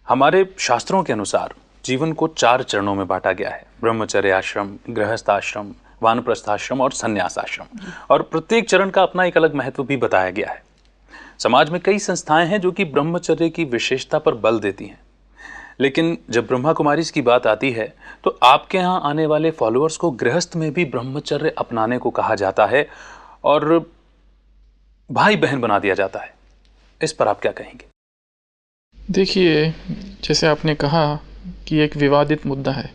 हमारे शास्त्रों के अनुसार जीवन को 4 चरणों में बांटा गया है। ब्रह्मचर्य आश्रम, गृहस्थ आश्रम, वानप्रस्थ आश्रम और संन्यास आश्रम। और प्रत्येक चरण का अपना एक अलग महत्व भी बताया गया है। समाज में कई संस्थाएं हैं जो कि ब्रह्मचर्य की विशेषता पर बल देती हैं, लेकिन जब ब्रह्मा कुमारीज की बात आती है तो आपके यहाँ आने वाले फॉलोअर्स को गृहस्थ में भी ब्रह्मचर्य अपनाने को कहा जाता है और भाई बहन बना दिया जाता है। इस पर आप क्या कहेंगे? देखिए, जैसे आपने कहा कि एक विवादित मुद्दा है,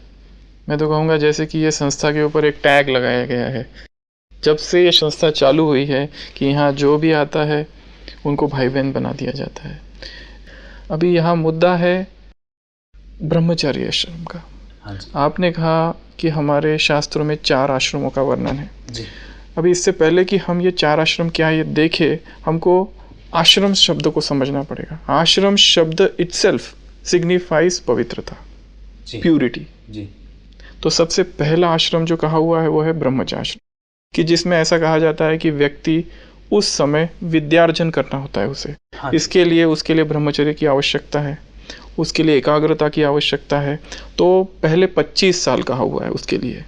मैं तो कहूँगा जैसे कि ये संस्था के ऊपर एक टैग लगाया गया है। जब से ये संस्था चालू हुई है कि यहाँ जो भी आता है उनको भाई बहन बना दिया जाता है। अभी यहाँ मुद्दा है ब्रह्मचार्य आश्रम का। हाँ जी। आपने कहा कि हमारे शास्त्रों में 4 आश्रमों का वर्णन है जी। अभी इससे पहले कि हम ये 4 आश्रम क्या ये देखें, हमको आश्रम शब्द को समझना पड़ेगा। आश्रम शब्द इटसेल्फ सिग्निफाइज पवित्रता, प्यूरिटी। जी। तो सबसे पहला आश्रम जो कहा हुआ है वो है ब्रह्मचर्य आश्रम, कि जिसमें ऐसा कहा जाता है कि व्यक्ति उस समय विद्यार्जन करना होता है उसे। हाँ। इसके लिए उसके लिए ब्रह्मचर्य की आवश्यकता है, उसके लिए एकाग्रता की आवश्यकता है। तो पहले 25 साल कहा हुआ है उसके लिए,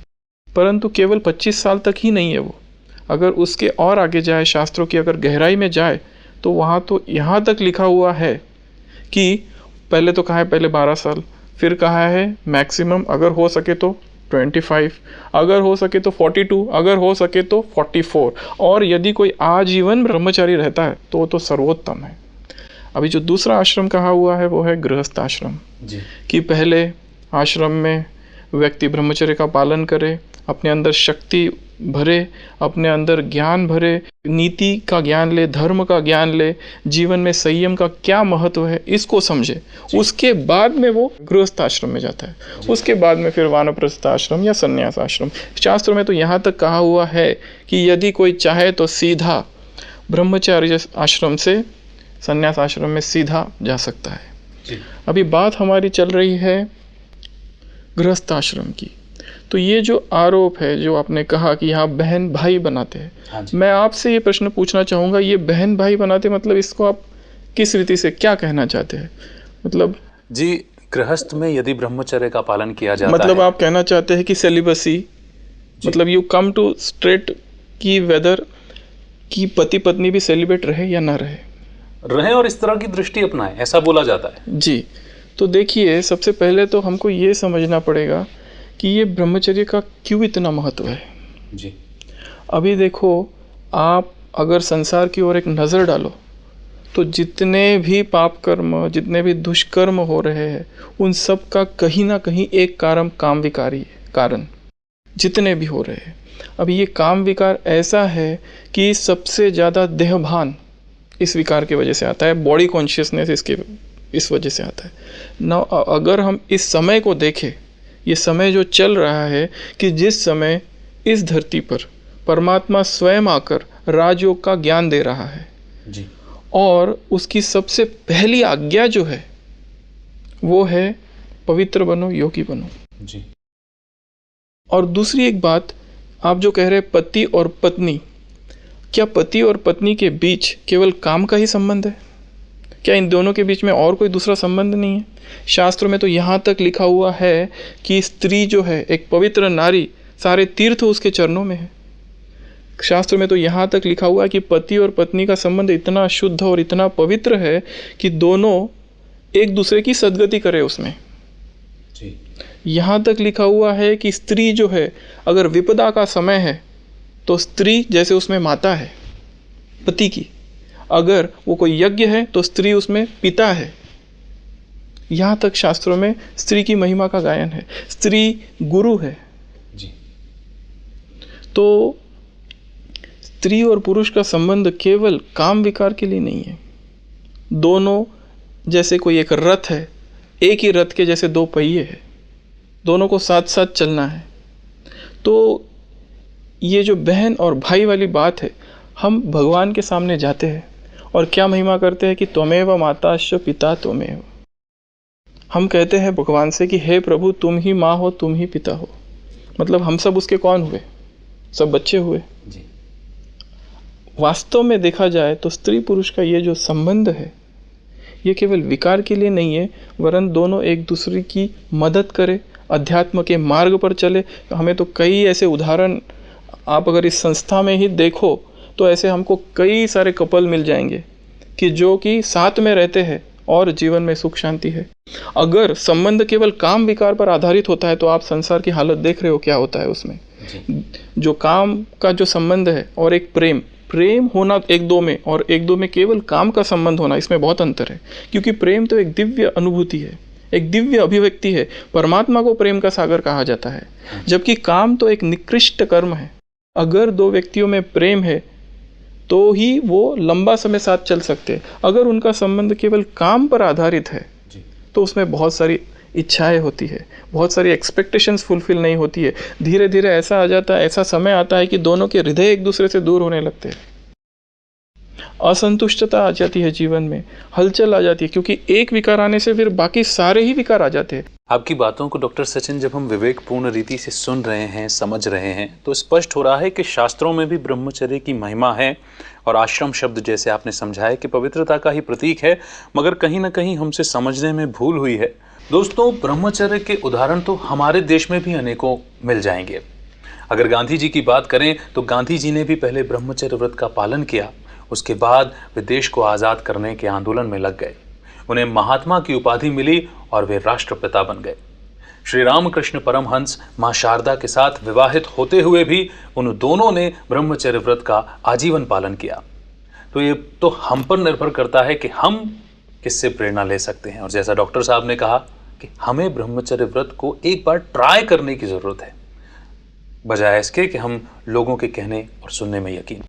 परंतु केवल 25 साल तक ही नहीं है वो। अगर उसके और आगे जाए, शास्त्रों की अगर गहराई में जाए, तो वहाँ तो यहाँ तक लिखा हुआ है कि पहले तो कहा है पहले 12 साल, फिर कहा है मैक्सिमम अगर हो सके तो 25, अगर हो सके तो 42, अगर हो सके तो 44, और यदि कोई आजीवन ब्रह्मचारी रहता है तो वो तो सर्वोत्तम है। अभी जो दूसरा आश्रम कहा हुआ है वो है गृहस्थ आश्रम जी। कि पहले आश्रम में व्यक्ति ब्रह्मचर्य का पालन करे, अपने अंदर शक्ति भरे, अपने अंदर ज्ञान भरे, नीति का ज्ञान ले, धर्म का ज्ञान ले, जीवन में संयम का क्या महत्व है इसको समझे। उसके बाद में वो गृहस्थ आश्रम में जाता है, उसके बाद में फिर वानप्रस्थ आश्रम या संन्यास आश्रम। शास्त्रों में तो यहाँ तक कहा हुआ है कि यदि कोई चाहे तो सीधा ब्रह्मचर्य आश्रम से संन्यास आश्रम में सीधा जा सकता है। अभी बात हमारी चल रही है गृहस्थ आश्रम की। तो ये जो आरोप है, जो आपने कहा कि यहाँ बहन भाई बनाते हैं, हाँ, मैं आपसे ये प्रश्न पूछना चाहूँगा, ये बहन भाई बनाते मतलब इसको आप किस रीति से क्या कहना चाहते हैं? मतलब जी, गृहस्थ में यदि ब्रह्मचर्य का पालन किया जाता मतलब है, आप कहना चाहते हैं कि सेलिबसी, मतलब यू कम टू स्ट्रेट की वेदर कि पति पत्नी भी सेलिब्रेट रहे या ना रहे और इस तरह की दृष्टि अपनाएं, ऐसा बोला जाता है। जी। तो देखिए, सबसे पहले तो हमको ये समझना पड़ेगा कि ये ब्रह्मचर्य का क्यों इतना महत्व है। जी। अभी देखो, आप अगर संसार की ओर एक नज़र डालो तो जितने भी पाप कर्म, जितने भी दुष्कर्म हो रहे हैं, उन सब का कहीं ना कहीं एक कारण काम विकारी कारण जितने भी हो रहे हैं। अब ये काम विकार ऐसा है कि सबसे ज़्यादा देहभान इस विकार की वजह से आता है, बॉडी कॉन्शियसनेस इस वजह से आता है ना। अगर हम इस समय को देखें, ये समय जो चल रहा है कि जिस समय इस धरती पर परमात्मा स्वयं आकर राजयोग का ज्ञान दे रहा है जी। और उसकी सबसे पहली आज्ञा जो है वो है पवित्र बनो, योगी बनो जी। और दूसरी एक बात, आप जो कह रहे हैं पति और पत्नी, क्या पति और पत्नी के बीच केवल काम का ही संबंध है? क्या इन दोनों के बीच में और कोई दूसरा संबंध नहीं है? शास्त्रों में तो यहाँ तक लिखा हुआ है कि स्त्री जो है एक पवित्र नारी, सारे तीर्थ उसके चरणों में है। शास्त्र में तो यहाँ तक लिखा हुआ है कि पति और पत्नी का संबंध इतना शुद्ध और इतना पवित्र है कि दोनों एक दूसरे की सद्गति करे उसमें। जी। यहाँ तक लिखा हुआ है कि स्त्री जो है, अगर विपदा का समय है तो स्त्री जैसे उसमें माता है पति की, अगर वो कोई यज्ञ है तो स्त्री उसमें पिता है। यहाँ तक शास्त्रों में स्त्री की महिमा का गायन है, स्त्री गुरु है जी। तो स्त्री और पुरुष का संबंध केवल काम विकार के लिए नहीं है। दोनों जैसे कोई एक रथ है, एक ही रथ के जैसे 2 पहिए हैं, दोनों को साथ साथ चलना है। तो ये जो बहन और भाई वाली बात है, हम भगवान के सामने जाते हैं और क्या महिमा करते हैं कि त्वमेव माताश्च पिता त्वमेव। हम कहते हैं भगवान से कि हे प्रभु, तुम ही माँ हो, तुम ही पिता हो। मतलब हम सब उसके कौन हुए? सब बच्चे हुए जी। वास्तव में देखा जाए तो स्त्री पुरुष का ये जो संबंध है, ये केवल विकार के लिए नहीं है, वरन दोनों एक दूसरे की मदद करे, अध्यात्म के मार्ग पर चले। हमें तो कई ऐसे उदाहरण, आप अगर इस संस्था में ही देखो तो ऐसे हमको कई सारे कपल मिल जाएंगे कि जो कि साथ में रहते हैं और जीवन में सुख शांति है। अगर संबंध केवल काम विकार पर आधारित होता है तो आप संसार की हालत देख रहे हो क्या होता है उसमें। जो काम का जो संबंध है और एक प्रेम होना एक दो में, और एक दो में केवल काम का संबंध होना, इसमें बहुत अंतर है। क्योंकि प्रेम तो एक दिव्य अनुभूति है, एक दिव्य अभिव्यक्ति है। परमात्मा को प्रेम का सागर कहा जाता है, जबकि काम तो एक निकृष्ट कर्म है। अगर दो व्यक्तियों में प्रेम है तो ही वो लंबा समय साथ चल सकते हैं। अगर उनका संबंध केवल काम पर आधारित है तो उसमें बहुत सारी इच्छाएं होती है, बहुत सारी एक्सपेक्टेशंस फुलफिल नहीं होती है। धीरे धीरे ऐसा आ जाता है, ऐसा समय आता है कि दोनों के हृदय एक दूसरे से दूर होने लगते हैं। असंतुष्टता आ जाती है जीवन में, हलचल आ जाती है, क्योंकि एक विकार आने से फिर बाकी सारे ही विकार आ जाते हैं। आपकी बातों को डॉक्टर सचिन जब हम विवेकपूर्ण रीति से सुन रहे हैं, समझ रहे हैं, तो स्पष्ट हो रहा है कि शास्त्रों में भी ब्रह्मचर्य की महिमा है और आश्रम शब्द जैसे आपने समझाया कि पवित्रता का ही प्रतीक है, मगर कहीं ना कहीं हमसे समझने में भूल हुई है। दोस्तों, ब्रह्मचर्य के उदाहरण तो हमारे देश में भी अनेकों मिल जाएंगे। अगर गांधी जी की बात करें तो गांधी जी ने भी पहले ब्रह्मचर्य व्रत का पालन किया, उसके बाद वे देश को आज़ाद करने के आंदोलन में लग गए। उन्हें महात्मा की उपाधि मिली और वे राष्ट्रपिता बन गए। श्री रामकृष्ण परमहंस मां शारदा के साथ विवाहित होते हुए भी उन दोनों ने ब्रह्मचर्य व्रत का आजीवन पालन किया। तो ये तो हम पर निर्भर करता है कि हम किससे प्रेरणा ले सकते हैं। और जैसा डॉक्टर साहब ने कहा कि हमें ब्रह्मचर्य व्रत को एक बार ट्राई करने की जरूरत है, बजाय इसके कि हम लोगों के कहने और सुनने में यकीन।